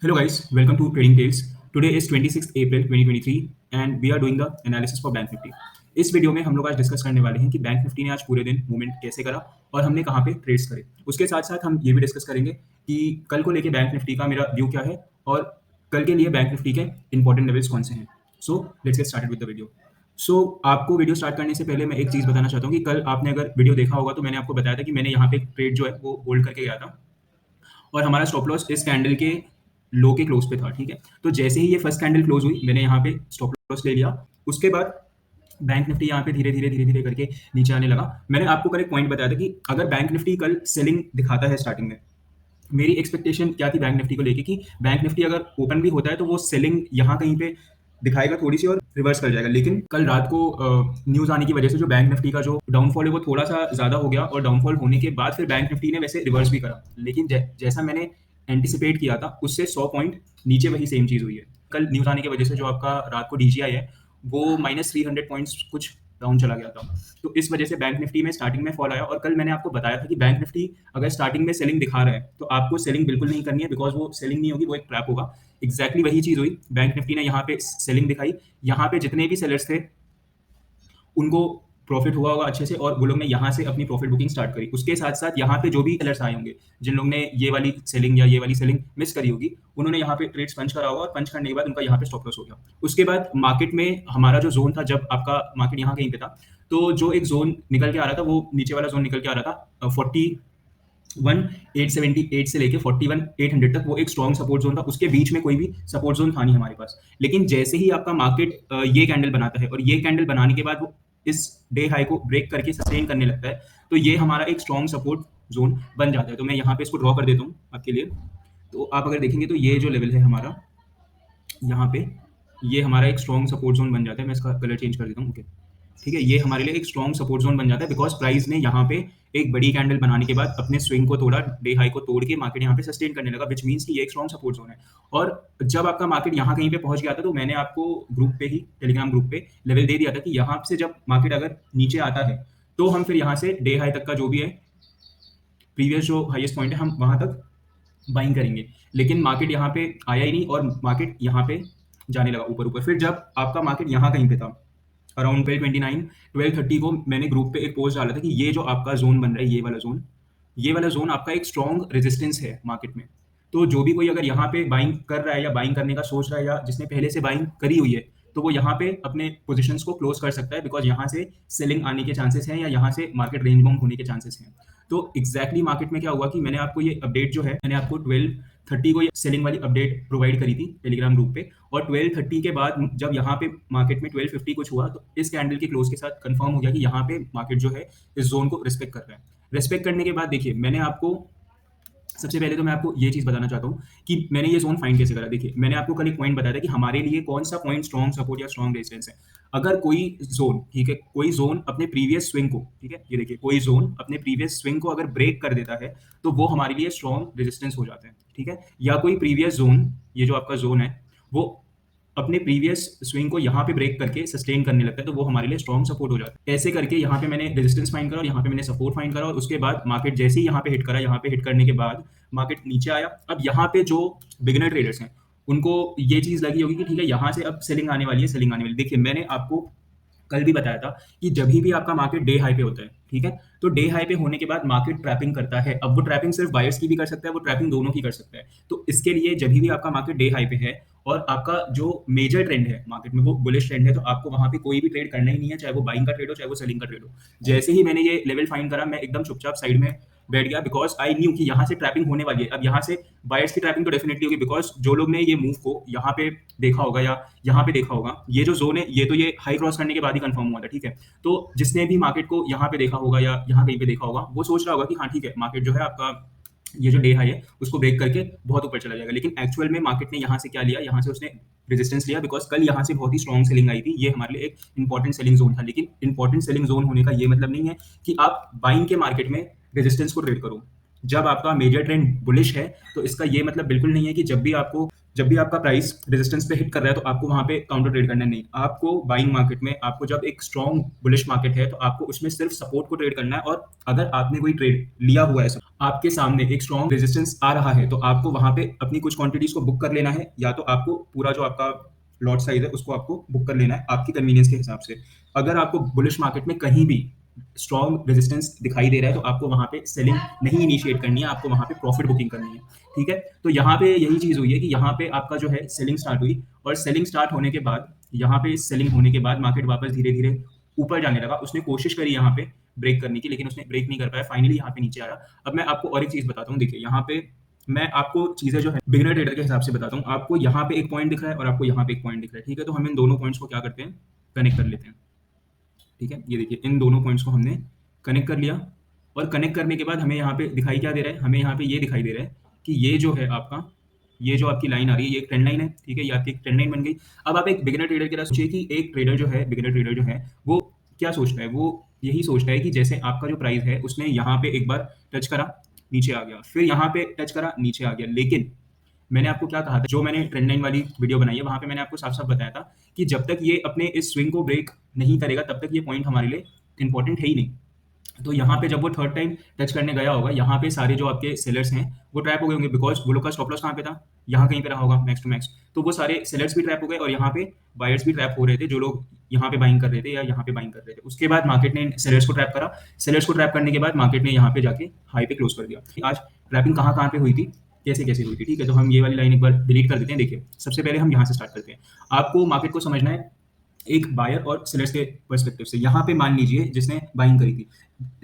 Hello guys, welcome to Trading Tales. Today is 26th April 2023 and we are doing the analysis for Bank Nifty. इस video में हम लोग आज discuss करने वाले हैं कि बैंक निफ्टी ने आज पूरे दिन मूवमेंट कैसे करा और हमने कहाँ पे ट्रेड्स करे। उसके साथ साथ हम ये भी डिस्कस करेंगे कि कल को लेके बैंक निफ्टी का मेरा व्यू क्या है और कल के लिए बैंक निफ्टी के इंपॉर्टेंट लेवल्स कौन से हैं। So let's get started with the video. आपको वीडियो स्टार्ट करने से पहले मैं एक चीज़ बताना चाहता हूँ कि कल आपने अगर वीडियो देखा होगा तो मैंने आपको बताया था कि मैंने यहाँ पे ट्रेड जो है वो होल्ड करके गया था और हमारा स्टॉप लॉस इस कैंडल के लो के क्लोज पे था। ठीक है, तो जैसे ही ये फर्स्ट कैंडल क्लोज हुई मैंने यहाँ पे स्टॉप लॉस ले लिया। उसके बाद बैंक निफ्टी यहाँ पे धीरे धीरे करके नीचे आने लगा। मैंने आपको कल एक पॉइंट बताया था कि अगर बैंक निफ्टी कल सेलिंग दिखाता है स्टार्टिंग में, मेरी एक्सपेक्टेशन क्या थी बैंक निफ्टी को लेके कि बैंक निफ्टी अगर ओपन भी होता है तो वो सेलिंग यहाँ कहीं पे दिखाएगा थोड़ी सी और रिवर्स कर जाएगा। लेकिन कल रात को न्यूज आने की वजह से जो बैंक निफ्टी का जो डाउनफॉल है वो थोड़ा सा ज्यादा हो गया और डाउनफॉल होने के बाद फिर बैंक निफ्टी ने वैसे रिवर्स भी करा। लेकिन जैसा मैंने एंटिसिपेट किया था उससे 100 पॉइंट नीचे वही सेम चीज हुई है। कल न्यूज आने की वजह से जो आपका रात को डीजीआई है वो -300 पॉइंट्स कुछ डाउन चला गया था। तो इस वजह से बैंक निफ्टी में स्टार्टिंग में फॉल आया और कल मैंने आपको बताया था कि बैंक निफ्टी अगर स्टार्टिंग में सेलिंग दिखा रहा है तो आपको सेलिंग बिल्कुल नहीं करनी है, बिकॉज वो सेलिंग नहीं होगी, वो एक ट्रैप होगा। एग्जैक्टली वही चीज हुई। बैंक निफ्टी ने यहाँ पे सेलिंग दिखाई, यहाँ पे जितने भी सेलर्स थे उनको प्रॉफिट हुआ होगा अच्छे से और वो लोग ने यहाँ से अपनी प्रॉफिट बुकिंग स्टार्ट करी। उसके साथ साथ यहाँ पे जो भी सेलर्स आए होंगे जिन लोग ने ये वाली सेलिंग या ये वाली सेलिंग मिस करी होगी, उन्होंने यहाँ पे ट्रेड्स पंच करा होगा और पंच करने के बाद उनका यहाँ पे स्टॉप लॉस हो गया। उसके बाद मार्केट में हमारा जो जोन था, जब आपका मार्केट यहाँ कहीं पे था तो जो एक जोन निकल के आ रहा था वो नीचे वाला जोन निकल के आ रहा था 41,878 से लेके 41,800 तक, वो एक स्ट्रॉन्ग सपोर्ट जोन था। उसके बीच में कोई भी सपोर्ट जोन था नहीं हमारे पास। लेकिन जैसे ही आपका मार्केट ये कैंडल बनाता है और ये कैंडल बनाने के बाद वो इस डे हाई को ब्रेक करके सस्टेन करने लगता है तो ये हमारा एक स्ट्रॉन्ग सपोर्ट जोन बन जाता है। तो मैं यहाँ पे इसको ड्रॉ कर देता हूँ आपके लिए। तो आप अगर देखेंगे तो ये जो लेवल है हमारा यहाँ पे, ये हमारा एक स्ट्रॉन्ग सपोर्ट जोन बन जाता है। मैं इसका कलर चेंज कर देता हूँ। ओके, ठीक है, ये हमारे लिए एक स्ट्रॉन्ग सपोर्ट जोन बन जाता है बिकॉज प्राइस ने यहाँ पे एक बड़ी कैंडल बनाने के बाद अपने स्विंग को तोड़ा, डे हाई को तोड़ के मार्केट यहाँ पे सस्टेन करने लगा, विच मींस कि ये एक स्ट्रॉन्ग सपोर्ट जोन है। और जब आपका मार्केट यहाँ कहीं पे पहुंच गया था तो मैंने आपको ग्रुप पे ही, टेलीग्राम ग्रुप पे लेवल दे दिया था कि यहाँ से जब मार्केट अगर नीचे आता है तो हम फिर यहाँ से डे हाई तक का जो भी है प्रीवियस जो हाईएस्ट पॉइंट है हम वहां तक बाइंग करेंगे। लेकिन मार्केट यहाँ पे आया ही नहीं और मार्केट यहाँ पे जाने लगा ऊपर ऊपर। फिर जब आपका मार्केट यहाँ कहीं पे था अराउंड 1229 1230 को मैंने ग्रुप पे एक पोस्ट डाला था कि ये जो आपका जोन बन रहा है, ये वाला जोन आपका एक स्ट्रॉन्ग रेजिस्टेंस है मार्केट में। तो जो भी कोई अगर यहाँ पे बाइंग कर रहा है या बाइंग करने का सोच रहा है या जिसने पहले से बाइंग करी हुई है तो वो यहाँ पे अपने पोजीशंस को क्लोज कर सकता है, बिकॉज यहाँ से सेलिंग आने के चांसेस हैं या यहाँ से मार्केट रेंज बाउंड होने के चांसेस हैं। तो एग्जैक्टली मार्केट में क्या हुआ कि मैंने आपको ये अपडेट जो है, मैंने आपको 1230 को ये सेलिंग वाली अपडेट प्रोवाइड करी थी टेलीग्राम ग्रुप पे, और 1230 के बाद जब यहाँ पे मार्केट में 1250 कुछ हुआ तो इस कैंडल के क्लोज के साथ कंफर्म हो गया कि यहाँ पे मार्केट जो है इस जोन को रिस्पेक्ट कर रहा है। रिस्पेक्ट करने के बाद देखिए, मैंने आपको सबसे पहले तो मैं आपको ये चीज बताना चाहता हूँ कि मैंने ये जोन फाइंड कैसे करा। देखिए, मैंने आपको कल एक पॉइंट बताया था कि हमारे लिए कौन सा पॉइंट स्ट्रॉन्ग सपोर्ट या स्ट्रॉन्ग रेजिस्टेंस है। अगर कोई जोन, ठीक है, कोई जोन अपने प्रीवियस स्विंग को, ठीक है, ये देखिए, कोई जोन अपने प्रीवियस स्विंग को अगर ब्रेक कर देता है तो वो हमारे लिए स्ट्रॉन्ग रेजिस्टेंस हो जाता है। ठीक है, या कोई प्रीवियस जोन, ये जो आपका जोन है वो अपने प्रीवियस स्विंग को यहाँ पे ब्रेक करके सस्टेन करने लगता है तो वो हमारे लिए स्ट्रॉन्ग सपोर्ट हो जाता है। ऐसे करके यहाँ पे मैंने रेजिस्टेंस फाइंड करा और यहाँ पे मैंने सपोर्ट फाइंड करा और उसके बाद मार्केट जैसे ही यहाँ पे हिट करा, यहाँ पे हिट करने के बाद मार्केट नीचे आया। अब यहाँ पे जो बिगिनर ट्रेडर्स हैं उनको ये चीज लगी होगी कि ठीक है, यहाँ से अब सेलिंग आने वाली है, सेलिंग आने वाली। देखिए, मैंने आपको कल भी बताया था कि जब भी आपका मार्केट डे हाई पे होता है, ठीक है, तो डे हाई पे होने के बाद मार्केट ट्रैपिंग करता है। अब वो ट्रैपिंग सिर्फ बायर्स की भी कर सकता है, वो ट्रैपिंग दोनों की कर सकता है। तो इसके लिए जब भी आपका मार्केट डे हाई पे है और आपका जो मेजर ट्रेंड है मार्केट में वो बुलिश ट्रेंड है, तो आपको वहां पे कोई भी ट्रेड करना ही नहीं है, चाहे वो बाइंग का ट्रेड हो चाहे वो सेलिंग का ट्रेड हो। जैसे ही मैंने ये लेवल फाइंड करा मैं एकदम चुपचाप साइड में बैठ गया, बिकॉज आई न्यू कि यहाँ से ट्रैपिंग होने वाली है। अब यहाँ से बायर्स की ट्रैपिंग तो डेफिनेटली होगी, बिकॉज जो लोग ने ये मूव को यहाँ पे देखा होगा या यहाँ पे देखा होगा, ये जो जोन है ये तो ये हाई क्रॉस करने के बाद ही कंफर्म हुआ था। ठीक है, तो जिसने भी मार्केट को यहाँ पे देखा होगा या यहाँ कहीं पे देखा होगा वो सोच रहा होगा कि हाँ ठीक है, मार्केट जो है आपका ये जो डे हाई है उसको ब्रेक करके बहुत ऊपर चला जाएगा। लेकिन एक्चुअल में मार्केट ने यहाँ से क्या लिया, यहाँ से उसने रेजिस्टेंस लिया, बिकॉज कल यहाँ से बहुत ही स्ट्रॉन्ग सेलिंग आई थी। ये हमारे लिए एक इंपॉर्टेंट सेलिंग जोन था। लेकिन इंपॉर्टेंट सेलिंग जोन होने का ये मतलब नहीं है कि आप बाइंग के मार्केट में रेजिस्टेंस को ट्रेड करो। जब आपका मेजर ट्रेंड बुलिश है तो इसका ये मतलब बिल्कुल नहीं है कि जब भी आपको जब भी आपका प्राइस रेजिस्टेंस पे हिट कर रहा है तो आपको वहाँ पे काउंटर ट्रेड करना नहीं। आपको बाइंग मार्केट में आपको जब एक स्ट्रॉन्ग बुलिश मार्केट है तो आपको उसमें सिर्फ सपोर्ट को ट्रेड करना है, और अगर आपने कोई ट्रेड लिया हुआ है, आपके सामने एक स्ट्रॉन्ग रेजिस्टेंस आ रहा है तो आपको वहाँ पे अपनी कुछ क्वांटिटीज को बुक कर लेना है, या तो आपको पूरा जो आपका लॉट साइज है उसको आपको बुक कर लेना है आपकी कन्वीनियंस के हिसाब से। अगर आपको बुलिश मार्केट में कहीं भी स्ट्रॉन्ग रेजिस्टेंस दिखाई दे रहा है तो आपको वहाँ पे सेलिंग नहीं इनिशिएट करनी है, आपको वहाँ पे प्रॉफिट बुकिंग करनी है। ठीक है, तो यहाँ पे यही चीज हुई है कि यहाँ पे आपका जो है सेलिंग स्टार्ट हुई, और सेलिंग स्टार्ट होने के बाद यहाँ पे सेलिंग होने के बाद मार्केट वापस धीरे धीरे ऊपर जाने लगा। उसने कोशिश करी यहाँ पे ब्रेक करने की, लेकिन उसने ब्रेक नहीं कर पाया, फाइनली यहाँ पे नीचे आया। अब मैं आपको और एक चीज बताता हूँ, देखिए यहाँ पे मैं आपको चीजें जो है बिगिनर ट्रेडर के हिसाब से बताता हूँ। आपको यहाँ पे एक पॉइंट दिख रहा है और आपको यहाँ पे एक पॉइंट दिख रहा है, ठीक है, तो हम इन दोनों पॉइंट्स को क्या करते हैं, कनेक्ट कर लेते हैं। ठीक है, ये देखिए इन दोनों पॉइंट्स को हमने कनेक्ट कर लिया, और कनेक्ट करने के बाद हमें यहाँ पे दिखाई क्या दे रहा है, हमें यहाँ पे ये दिखाई दे रहा है कि ये जो है आपका, ये जो आपकी लाइन आ रही है ये एक ट्रेंड लाइन है। ठीक है, ये आपकी एक ट्रेंड लाइन बन गई। अब आप एक बिगिनर ट्रेडर की तरह सोचिए कि एक ट्रेडर जो है, बिगिनर ट्रेडर जो है वो क्या सोचता है, वो यही सोचता है कि जैसे आपका जो प्राइस है उसने यहाँ पे एक बार टच करा, नीचे आ गया, फिर यहाँ पे टच करा, नीचे आ गया। लेकिन मैंने आपको क्या कहा था, जो मैंने ट्रेंड लाइन वाली वीडियो बनाई है वहां पे मैंने आपको साफ साफ बताया था कि जब तक ये अपने इस स्विंग को ब्रेक नहीं करेगा तब तक ये पॉइंट हमारे लिए इंपॉर्टेंट है ही नहीं। तो यहाँ पे जब वो थर्ड टाइम टच करने गया होगा, यहाँ पे सारे जो आपके सेलर्स हैं वो ट्रैप हो गए होंगे, बिकॉज वो लोग का स्टॉप लॉस कहाँ पे था, यहाँ कहीं पे रहा होगा मैक्स टू मैक्स। तो वो सारे सेलर्स भी ट्रैप हो गए और यहाँ पे बायर्स भी ट्रैप हो रहे थे, जो लोग यहाँ पे बाइंग कर रहे थे या यहाँ पे बाइंग कर रहे थे। उसके बाद मार्केट ने सेलर्स को ट्रैप करा, सेलर्स को ट्रैप करने के बाद मार्केट ने यहाँ पे जाके हाई पे क्लोज कर दिया। आज ट्रैपिंग कहाँ कहाँ पे हुई थी, कैसे कैसे हुई थी, ठीक है, तो हम ये वाली लाइन एक बार डिलीट कर देते हैं। देखिए सबसे पहले हम यहाँ से स्टार्ट करते हैं। आपको मार्केट को समझना है एक बायर और सेलर्स के पर्सपेक्टिव से। यहाँ पे मान लीजिए जिसने बाइंग करी थी,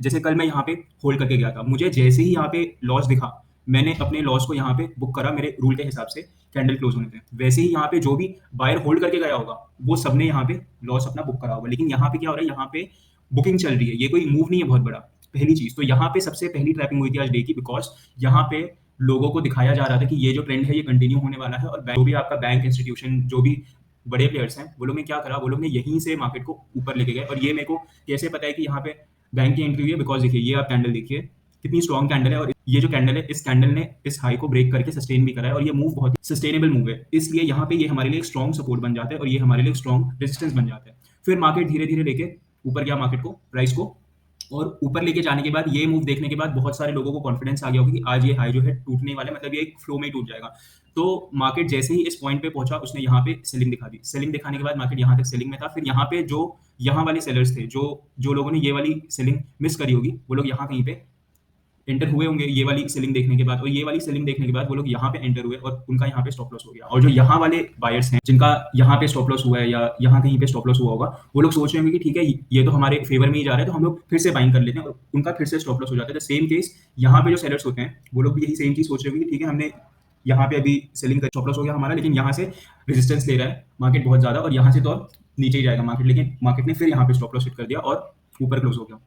जैसे कल मैं यहाँ पे होल्ड करके गया था, मुझे जैसे ही यहाँ पे लॉस दिखा मैंने अपने लॉस को यहाँ पे बुक करा मेरे रूल के हिसाब से कैंडल क्लोज होने पे। वैसे ही यहाँ पे जो भी बायर होल्ड करके गया होगा वो सबने यहाँ पे लॉस अपना बुक करा होगा। लेकिन यहाँ पे क्या हो रहा है, यहाँ पे बुकिंग चल रही है, ये कोई मूव नहीं है बहुत बड़ा। पहली चीज तो यहाँ पे सबसे पहली ट्रैपिंग हुई थी आज डे की, बिकॉज यहाँ पे लोगों को दिखाया जा रहा था कि ये जो ट्रेंड है ये कंटिन्यू होने वाला है, और जो भी आपका बैंक इंस्टीट्यूशन, जो भी बड़े प्लेयर्स हैं, वो लोग ने क्या करा, वो लोग ने यहीं से मार्केट को ऊपर लेके गए। और ये मेरे को कैसे पता है कि यहाँ पे बैंक की एंट्री हुई है, बिकॉज देखिए ये आप कैंडल देखिए कितनी स्ट्रॉन्ग कैंडल है, और ये जो कैंडल है इस कैंडल ने इस हाई को ब्रेक करके सस्टेन भी करा है, और ये मूव बहुत सस्टेनेबल मूव है। इसलिए यहाँ पे ये हमारे लिए एक स्ट्रॉन्ग सपोर्ट बन जाता है और ये हमारे लिए एक स्ट्रॉन्ग रेजिस्टेंस बन जाता है। फिर मार्केट धीरे धीरे लेके ऊपर गया मार्केट को, प्राइस को, और ऊपर लेके जाने के बाद ये मूव देखने के बाद बहुत सारे लोगों को कॉन्फिडेंस आ गया होगा कि आज ये हाई जो है टूटने वाला है, मतलब ये एक फ्लो में ही टूट जाएगा। तो मार्केट जैसे ही इस पॉइंट पे पहुंचा उसने यहाँ पे सेलिंग दिखा दी। सेलिंग दिखाने के बाद मार्केट यहाँ तक सेलिंग में था। फिर यहाँ पे जो यहाँ वाले सेलर्स थे, जो जो लोगों ने ये वाली सेलिंग मिस करी होगी, वो लोग यहाँ कहीं पे एंटर हुए होंगे ये वाली सेलिंग देखने के बाद, और ये वाली सेलिंग देखने के बाद वो लोग यहाँ पे एंटर हुए और उनका यहाँ पे स्टॉप लॉस हो गया। और जो यहाँ वाले बायर्स हैं जिनका यहाँ पे स्टॉप लॉस हुआ है या यहाँ कहीं पे स्टॉप लॉस हुआ होगा, वो लोग सोच रहे होंगे कि ठीक है ये तो हमारे फेवर में ही जा रहा है, तो हम लोग फिर से बाइंग कर लेते हैं, और उनका फिर से स्टॉप लॉस हो जाता है। सेम केस यहाँ पे जो सेलर्स होते हैं वो लोग भी यही सेम चीज सोच रहे होंगे कि ठीक है हमने यहाँ पे अभी सेलिंग का स्टॉप लॉस हो गया हमारा, लेकिन यहाँ से रेजिस्टेंस ले रहा है मार्केट बहुत ज्यादा, और यहाँ से तो और नीचे ही जाएगा मार्केट, लेकिन मार्केट ने फिर यहाँ पे स्टॉप लॉस हिट कर दिया और ऊपर क्लोज हो गया।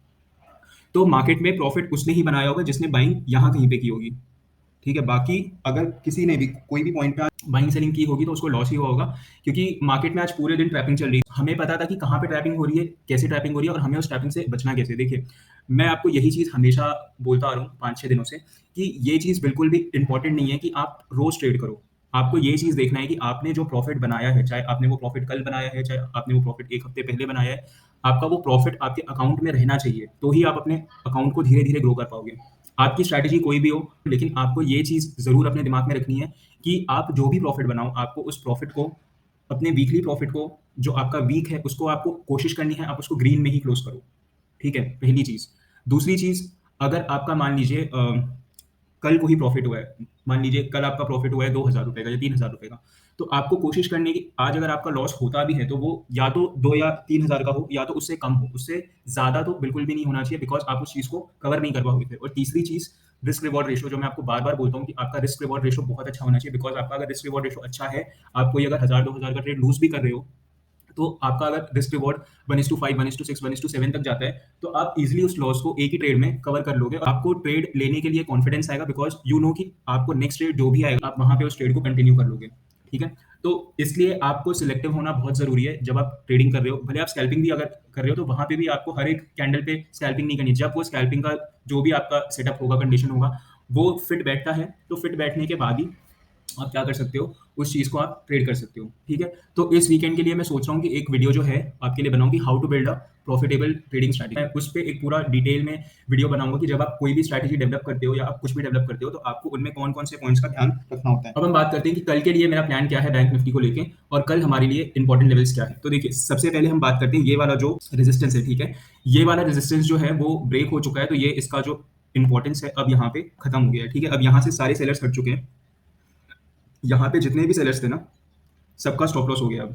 तो मार्केट में प्रॉफिट उसने ही बनाया होगा जिसने बाइंग यहाँ कहीं पे की होगी। ठीक है, बाकी अगर किसी ने भी कोई भी पॉइंट पे बाइंग सेलिंग की होगी तो उसको लॉस ही हुआ होगा, क्योंकि मार्केट में आज पूरे दिन ट्रैपिंग चल रही है। हमें पता था कि कहाँ पे ट्रैपिंग हो रही है, कैसे ट्रैपिंग हो रही है, और हमें उस ट्रैपिंग से बचना कैसे। देखिए मैं आपको यही चीज हमेशा बोलता आ रहा हूँ 5-6 दिनों से कि ये चीज बिल्कुल भी इंपॉर्टेंट नहीं है कि आप रोज ट्रेड करो। आपको ये चीज देखना है कि आपने जो प्रॉफिट बनाया है, चाहे आपने वो प्रॉफिट कल बनाया है, चाहे आपने वो प्रॉफिट एक हफ्ते पहले बनाया है, आपका वो प्रॉफिट आपके अकाउंट में रहना चाहिए, तो ही आप अपने अकाउंट को धीरे धीरे ग्रो कर पाओगे। आपकी स्ट्रैटेजी कोई भी हो, लेकिन आपको ये चीज जरूर अपने दिमाग में रखनी है कि आप जो भी प्रॉफिट बनाओ, आपको उस प्रॉफिट को, अपने वीकली प्रॉफिट को, जो आपका वीक है उसको आपको कोशिश करनी है आप उसको ग्रीन में ही क्लोज करो। ठीक है, पहली चीज। दूसरी चीज, अगर आपका मान लीजिए कल को ही प्रॉफिट हुआ है, मान लीजिए कल आपका प्रॉफिट हुआ है 2,000 रुपए का या 3,000 रुपए का, तो आपको कोशिश करनी है कि आज अगर आपका लॉस होता भी है तो वो या तो 2 या 3,000 का हो, या तो उससे कम हो, उससे ज्यादा तो बिल्कुल भी नहीं होना चाहिए, बिकॉज आप उस चीज को कवर नहीं कर पाओगे फिर। और तीसरी चीज, रिस्क रिवॉर्ड रेशो, जो मैं आपको बार बार बोलता हूँ कि आपका रिस्क रिवॉर्ड रेशो बहुत अच्छा होना चाहिए, बिकॉज आपका अगर रिस्क रिवॉर्ड रेशो अच्छा है, आप कोई अगर 1,000-2,000 का ट्रेड लूज भी कर रहे हो, तो आपका अगर रिस्क रिवॉर्ड 1:5, 1:6, 1:7 तक जाता है, तो आप इजीली उस लॉस को एक ही ट्रेड में कवर कर लोगे। आपको ट्रेड लेने के लिए कॉन्फिडेंस आएगा, बिकॉज यू नो कि आपको नेक्स्ट ट्रेड जो भी आएगा आप वहां पे उस ट्रेड को कंटिन्यू कर लोगे। ठीक है, तो इसलिए आपको सिलेक्टिव होना बहुत जरूरी है जब आप ट्रेडिंग कर रहे हो। भले आप स्कैल्पिंग भी अगर कर रहे हो तो वहां पे भी आपको हर एक कैंडल पे स्कैल्पिंग नहीं करनी। जब वो स्कैल्पिंग का जो भी आपका सेटअप होगा, कंडीशन होगा, वो फिट बैठता है, तो फिट बैठने के बाद ही आप क्या कर सकते हो, उस चीज़ को आप ट्रेड कर सकते हो, ठीक है? तो इस वीकेंड के लिए मैं सोच रहा हूँ कि एक वीडियो जो है आपके लिए बनाऊँ कि how to build a profitable trading strategy. मैं उस पे एक पूरा डिटेल में वीडियो बनाऊँगा कि जब आप कोई भी स्ट्रैटेजी डेवलप करते हो या आप कुछ भी डेवलप करते हो, तो आपको उनमें कौन-कौन से पॉइंट्स का ध्यान रखना होता है। अब हम बात करते हैं कि कल के लिए मेरा प्लान क्या है बैंक निफ्टी को लेके और कल हमारे लिए इंपॉर्टेंट लेवल्स क्या है। तो देखिए, सबसे पहले हम बात करते हैं ये वाला जो रेजिस्टेंस है, ठीक है? ये वाला रेजिस्टेंस जो है वो ब्रेक हो चुका है, तो ये इसका जो इंपॉर्टेंस है अब यहाँ पे खत्म हो गया है, ठीक है? अब यहाँ से सारे सेलर्स हट चुके हैं। यहाँ पे जितने भी सेलर्स थे ना, सबका स्टॉप लॉस हो गया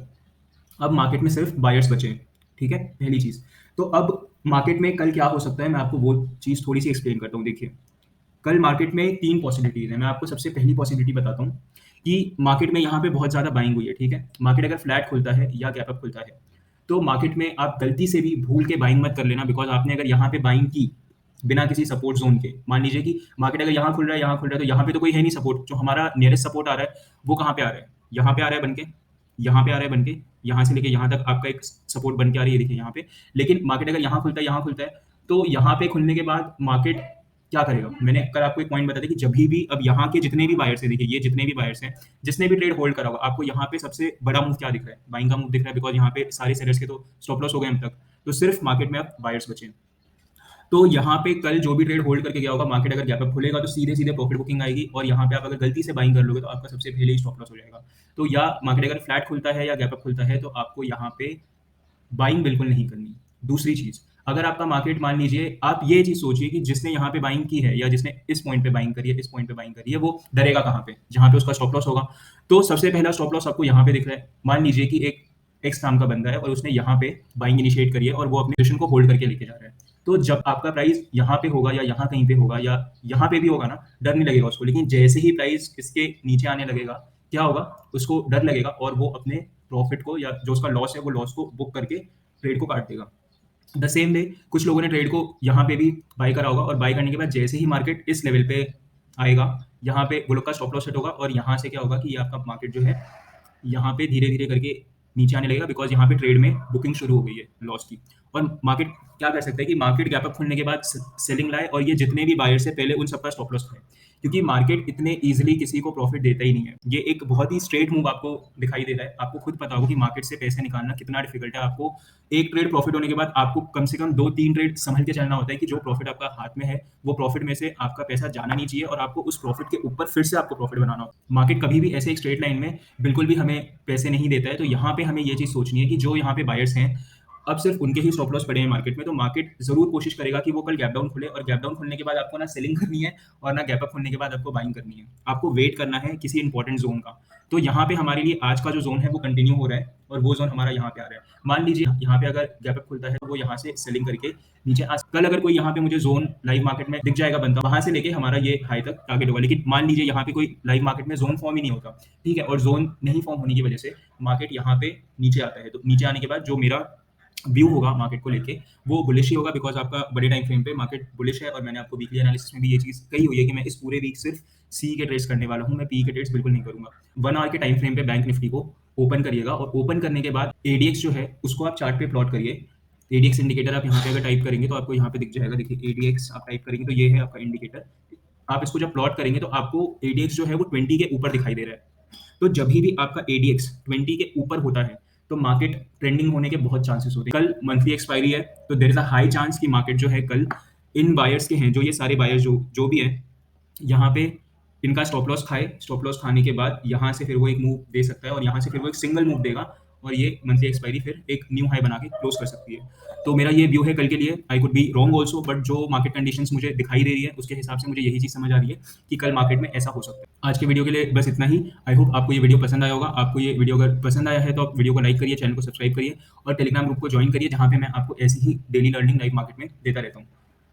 अब मार्केट में सिर्फ बायर्स बचे हैं, ठीक है? पहली चीज़। तो अब मार्केट में कल क्या हो सकता है, मैं आपको वो चीज़ थोड़ी-सी एक्सप्लेन करता हूँ। देखिए, कल मार्केट में 3 पॉसिबिलिटीज़ हैं। मैं आपको सबसे पहली पॉसिबिलिटी बताता हूँ कि मार्केट में यहाँ पे बहुत ज़्यादा बाइंग हुई है, ठीक है? मार्केट अगर फ्लैट खुलता है या गैप अप खुलता है, तो मार्केट में आप गलती से भी भूल के बाइंग मत कर लेना, बिकॉज़ आपने अगर यहाँ पे बाइंग की, बिना किसी सपोर्ट ज़ोन के, मान लीजिए कि मार्केट अगर यहाँ खुल रहा है, यहाँ खुल रहा है, तो यहाँ पे तो कोई है नहीं सपोर्ट। जो हमारा नियरेस्ट सपोर्ट आ रहा है, वो कहाँ पे आ रहा है? यहाँ पे आ रहा है बन के, यहाँ पे आ रहा है बन के, यहाँ से लेके यहाँ तक आपका एक सपोर्ट बन के आ रही है, देखिए यहाँ पे। लेकिन मार्केट अगर यहाँ खुलता है, यहाँ खुलता है, तो यहाँ पे खुलने के बाद मार्केट क्या करेगा? मैंने कल आपको एक पॉइंट बताया था कि जभी भी अब यहाँ के जितने भी बायर्स हैं, देखिए ये जितने भी बायर्स हैं, जिसने भी ट्रेड होल्ड करा होगा, आपको यहाँ पे सबसे बड़ा मूव क्या दिख रहा है? बाइंग का मूव दिख रहा है, बिकॉज़ यहाँ पे सारे सेलर्स के तो स्टॉप लॉस हो गए अब तक। तो सिर्फ मार्केट में अब बायर्स बचे हैं। तो यहाँ पे कल जो भी ट्रेड होल्ड करके गया होगा, मार्केट अगर गैप अप खुलेगा तो सीधे-सीधे प्रॉफिट बुकिंग आएगी और यहाँ पे आप अगर गलती से बाइंग कर लोगे तो आपका सबसे पहले ही स्टॉप लॉस हो जाएगा। तो या मार्केट अगर फ्लैट खुलता है या गैप अप खुलता है, तो आपको यहाँ पे बाइंग बिल्कुल नहीं करनी। दूसरी चीज़, अगर आपका मार्केट मान लीजिए, आप ये चीज़ सोचिए कि जिसने यहाँ पे बाइंग की है या जिसने इस पॉइंट पे बाइंग करी है, इस पॉइंट पे बाइंग करी है, वो डरेगा कहाँ पे? जहाँ पे उसका स्टॉप लॉस होगा। तो सबसे पहला स्टॉप लॉस आपको यहाँ पे दिख रहा है। मान लीजिए कि एक एक्स नाम का बंदा है और उसने यहाँ पे बाइंग इनिशिएट करी है और वो अपनी पोज़ीशन को होल्ड करके लेके जा रहा है। तो जब आपका प्राइस यहाँ पे होगा या यहाँ कहीं पे होगा या यहाँ पे भी होगा ना, डर नहीं लगेगा उसको। लेकिन जैसे ही प्राइस इसके नीचे आने लगेगा, क्या होगा? उसको डर लगेगा और वो अपने प्रॉफिट को या जो उसका लॉस है, वो लॉस को बुक करके ट्रेड को काट देगा। द सेम वे कुछ लोगों ने ट्रेड को यहाँ पे भी बाय करा होगा और बाय करने के बाद जैसे ही मार्केट इस लेवल पे आएगा, यहाँ पे वो लोग का स्टॉप लॉस सेट होगा और यहाँ से क्या होगा कि ये आपका मार्केट जो है, यहाँ पे धीरे-धीरे करके नीचे आने लगेगा, बिकॉज़ यहाँ पे ट्रेड में बुकिंग शुरू हो गई है लॉस की। और मार्केट क्या कर सकता है कि मार्केट गैप अप खुलने के बाद सेलिंग लाए और ये जितने भी बायर्स हैं पहले उन सबका स्टॉप लॉस खाए। क्योंकि मार्केट इतने ईज़िली किसी को प्रॉफिट देता ही नहीं है। ये एक बहुत ही स्ट्रेट मूव आपको दिखाई दे रहा है। आपको खुद पता होगा कि मार्केट से पैसे निकालना कितना डिफिकल्ट है। आपको एक ट्रेड प्रॉफिट होने के बाद आपको कम से कम 2-3 ट्रेड संभल के चलना होता है कि जो प्रॉफिट आपका हाथ में है, वो प्रॉफिट में से आपका पैसा जाना नहीं चाहिए और आपको उस प्रॉफिट के ऊपर फिर से आपको प्रॉफिट बनाना होता है। मार्केट कभी भी ऐसे एक स्ट्रेट लाइन में बिल्कुल भी हमें पैसे नहीं देता है। तो यहाँ पे हमें ये चीज़ सोचनी है कि जो यहाँ पे बायर्स हैं, अब सिर्फ उनके ही स्टॉप लॉस पड़े हैं मार्केट में, तो मार्केट ज़रूर कोशिश करेगा कि वो कल गैप डाउन खुले और गैप डाउन खुलने के बाद आपको ना सेलिंग करनी है और ना गैप अप खुलने के बाद आपको बाइंग करनी है। आपको वेट करना है किसी इंपॉर्टेंट ज़ोन का। तो यहाँ पे हमारे लिए आज का जो ज़ोन है वो कंटिन्यू हो रहा है और वो ज़ोन हमारा यहाँ पे आ रहा है। मान लीजिए यहाँ पे अगर गैप अप खुलता है तो वो यहाँ से सेलिंग करके नीचे कल अगर कोई यहाँ पे मुझे ज़ोन लाइव मार्केट में दिख जाएगा बनता, वहाँ से लेके हमारा ये हाई तक टारगेट होगा। लेकिन मान लीजिए यहाँ पे कोई लाइव मार्केट में ज़ोन फॉर्म ही नहीं होता, ठीक है? और ज़ोन नहीं फॉर्म होने की वजह से मार्केट यहाँ पे नीचे आता है। तो नीचे आने के बाद जो मेरा व्यू होगा मार्केट को लेके, वो बुलिश ही होगा, बिकॉज़ आपका बड़े टाइम फ्रेम पे मार्केट बुलिश है और मैंने आपको वीकली एनालिसिस में भी ये चीज़ कही हुई है कि मैं इस पूरे वीक सिर्फ सी के ट्रेड्स करने वाला हूँ, मैं पी के ट्रेड्स बिल्कुल नहीं करूँगा। 1 आवर के टाइम फ्रेम पे बैंक निफ्टी को ओपन करिएगा और ओपन करने के बाद एडीएक्स जो है, उसको आप चार्ट पे प्लॉट करिए। एडीएक्स इंडिकेटर आप यहाँ पे अगर टाइप करेंगे तो आपको यहाँ पे दिख जाएगा। देखिए एडीएक्स आप टाइप करेंगे तो ये है आपका इंडिकेटर। आप इसको जब प्लॉट करेंगे तो आपको एडीएक्स जो है वो 20 के ऊपर दिखाई दे रहा है। तो जभी भी आपका एडीएक्स 20 के ऊपर होता है, तो मार्केट ट्रेंडिंग होने के बहुत चांसेस होते हैं। कल मंथली एक्सपायरी है, तो there is a high chance कि मार्केट जो है कल इन बायर्स के हैं, जो ये सारे बायर्स जो भी हैं, यहाँ पे इनका स्टॉप लॉस खाए। स्टॉप लॉस खाने के बाद यहाँ से फिर वो एक मूव दे सकता है और यहाँ से फिर वो एक सिंगल मूव देगा और ये मंथली एक्सपायरी फिर एक न्यू हाई बना के क्लोज कर सकती है। तो मेरा ये व्यू है कल के लिए। I could be wrong also, but जो मार्केट कंडीशंस मुझे दिखाई दे रही है उसके हिसाब से मुझे यही चीज़ समझ आ रही है कि कल मार्केट में ऐसा हो सकता है। आज के वीडियो के लिए बस इतना ही। आई होप आपको ये वीडियो पसंद आया होगा। आपको ये वीडियो अगर पसंद आया है तो आप वीडियो को लाइक करिए, चैनल को सब्सक्राइब करिए और टेलीग्राम ग्रुप को ज्वाइन करिए, जहाँ पे मैं आपको ऐसी ही डेली लर्निंग लाइव मार्केट में देता रहता हूँ।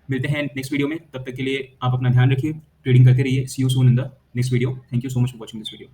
मिलते हैं नेक्स्ट वीडियो में, तब तक के लिए आप अपना ध्यान रखिए, ट्रेडिंग करते रहिए। See you soon in the next video. Thank you so much for watching this video.